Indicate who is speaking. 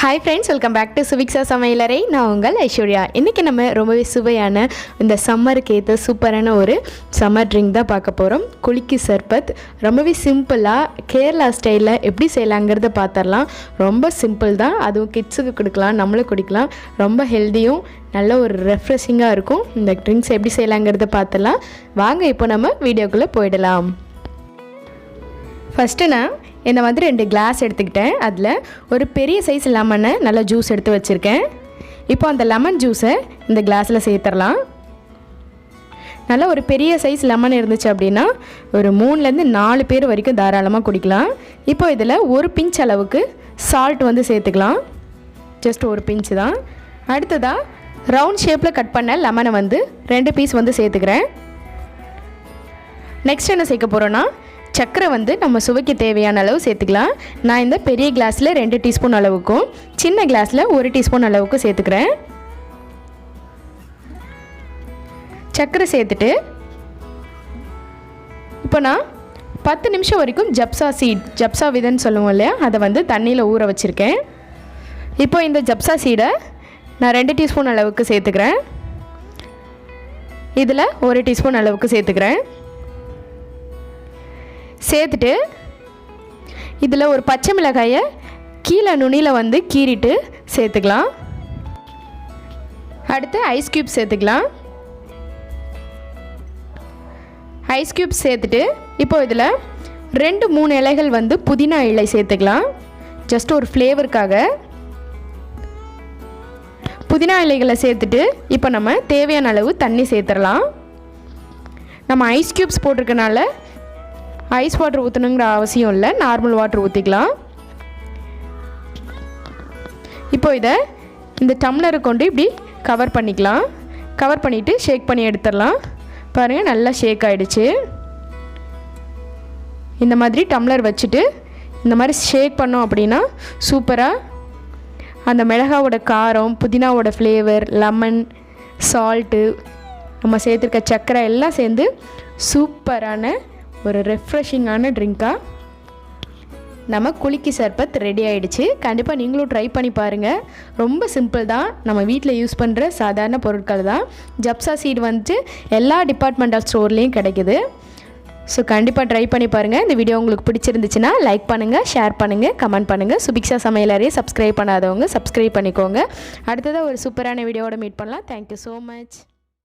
Speaker 1: Hi friends, welcome back to Subhiksha Samayalarai. நான் உங்கள் ஐஸ்வர்யா. இன்றைக்கி நம்ம ரொம்பவே சுவையான இந்த சம்மருக்கு ஏற்ற சூப்பரான ஒரு சம்மர் ட்ரிங்க் தான் பார்க்க போகிறோம். குலுக்கி சர்பத். ரொம்பவே சிம்பிளாக கேரளா ஸ்டைலில் எப்படி செய்யலாங்கிறத பார்த்துடலாம். ரொம்ப சிம்பிள் தான், அதுவும் கிட்ஸுக்கு கொடுக்கலாம், நம்மளும் குடிக்கலாம். ரொம்ப ஹெல்த்தியும் நல்ல ஒரு ரெஃப்ரெஷிங்காக இருக்கும். இந்த ட்ரிங்க்ஸ் எப்படி செய்யலாங்கிறத பார்த்துடலாம். வாங்க இப்போ நம்ம வீடியோக்குள்ளே போயிடலாம். ஃபஸ்ட்டு நான் இந்த மாதிரி 2 கிளாஸ் எடுத்துக்கிட்டேன். அதில் ஒரு பெரிய சைஸ் லெமனை நல்லா ஜூஸ் எடுத்து வச்சுருக்கேன். இப்போ அந்த லெமன் ஜூஸை இந்த கிளாஸில் சேர்த்துடலாம். நல்லா ஒரு பெரிய சைஸ் லெமன் இருந்துச்சு அப்படின்னா ஒரு 3லேருந்து 4 பேர் வரைக்கும் தாராளமாக குடிக்கலாம். இப்போ இதில் ஒரு பிஞ்ச் அளவுக்கு சால்ட் வந்து சேர்த்துக்கலாம். ஜஸ்ட் ஒரு பிஞ்சு தான். அடுத்ததாக ரவுண்ட் ஷேப்பில் கட் பண்ண லெமனை வந்து 2 பீஸ் வந்து சேர்த்துக்கிறேன். நெக்ஸ்ட் என்ன சேர்க்க போகிறோன்னா சர்க்கரை வந்து நம்ம சுவைக்கு தேவையான அளவு சேர்த்துக்கலாம். நான் இந்த பெரிய கிளாஸில் 2 டீஸ்பூன் அளவுக்கும் சின்ன கிளாஸில் 1 டீஸ்பூன் அளவுக்கு சேர்த்துக்கிறேன். சர்க்கரை சேர்த்துட்டு இப்போ நான் 10 நிமிஷம் வரைக்கும் ஜப்சா விதைன்னு சொல்லுவோம் இல்லையா, அதை வந்து தண்ணியில் ஊற வச்சுருக்கேன். இப்போ இந்த ஜப்சா சீடை நான் 2 டீஸ்பூன் அளவுக்கு சேர்த்துக்கிறேன். இதில் 1 டீஸ்பூன் அளவுக்கு சேர்த்துக்கிறேன். சேர்த்துட்டு இதில் ஒரு பச்சை மிளகாயை கீழே நுனியில் வந்து கீறிட்டு சேர்த்துக்கலாம். அடுத்து ஐஸ் க்யூப் சேர்த்துக்கலாம். ஐஸ் க்யூப் சேர்த்துட்டு இப்போ இதில் 2-3 இலைகள் வந்து புதினா இலை சேர்த்துக்கலாம். ஜஸ்ட் ஒரு ஃப்ளேவருக்காக புதினா இலைகளை சேர்த்துட்டு இப்போ நம்ம தேவையான அளவு தண்ணி சேர்த்துடலாம். நம்ம ஐஸ் க்யூப்ஸ் போட்டிருக்கனால ஐஸ் வாட்டர் ஊற்றணுங்கிற அவசியம் இல்லை, நார்மல் வாட்டர் ஊற்றிக்கலாம். இப்போ இதை இந்த டம்ளரை கொண்டு இப்படி கவர் பண்ணிக்கலாம். கவர் பண்ணிவிட்டு ஷேக் பண்ணி எடுத்துடலாம். பாருங்கள், நல்லா ஷேக் ஆகிடுச்சு. இந்த மாதிரி டம்ளர் வச்சுட்டு இந்த மாதிரி ஷேக் பண்ணோம் அப்படின்னா சூப்பராக அந்த மிளகாவோட காரம், புதினாவோட ஃப்ளேவர், லெமன், சால்ட்டு, நம்ம சேர்த்துருக்க சர்க்கரை எல்லாம் சேர்ந்து சூப்பரான ஒரு ரெஃப்ரெஷிங்கான ட்ரிங்காக நம்ம குலுக்கி சர்பத் ரெடி ஆகிடுச்சு. கண்டிப்பாக நீங்களும் ட்ரை பண்ணி பாருங்கள். ரொம்ப சிம்பிள் தான், நம்ம வீட்டில் யூஸ் பண்ணுற சாதாரண பொருட்கள் தான். ஜப்சா சீட் வந்துட்டு எல்லா டிபார்ட்மெண்டல் ஸ்டோர்லேயும் கிடைக்குது. ஸோ கண்டிப்பாக ட்ரை பண்ணி பாருங்கள். இந்த வீடியோ உங்களுக்கு பிடிச்சிருந்துச்சுன்னா லைக் பண்ணுங்கள், ஷேர் பண்ணுங்கள், கமெண்ட் பண்ணுங்கள். சுபிக்ஷா சமையலறையை சப்ஸ்கிரைப் பண்ணாதவங்க சப்ஸ்கிரைப் பண்ணிக்கோங்க. அடுத்ததாக ஒரு சூப்பரான வீடியோவோட மீட் பண்ணலாம். Thank you so much.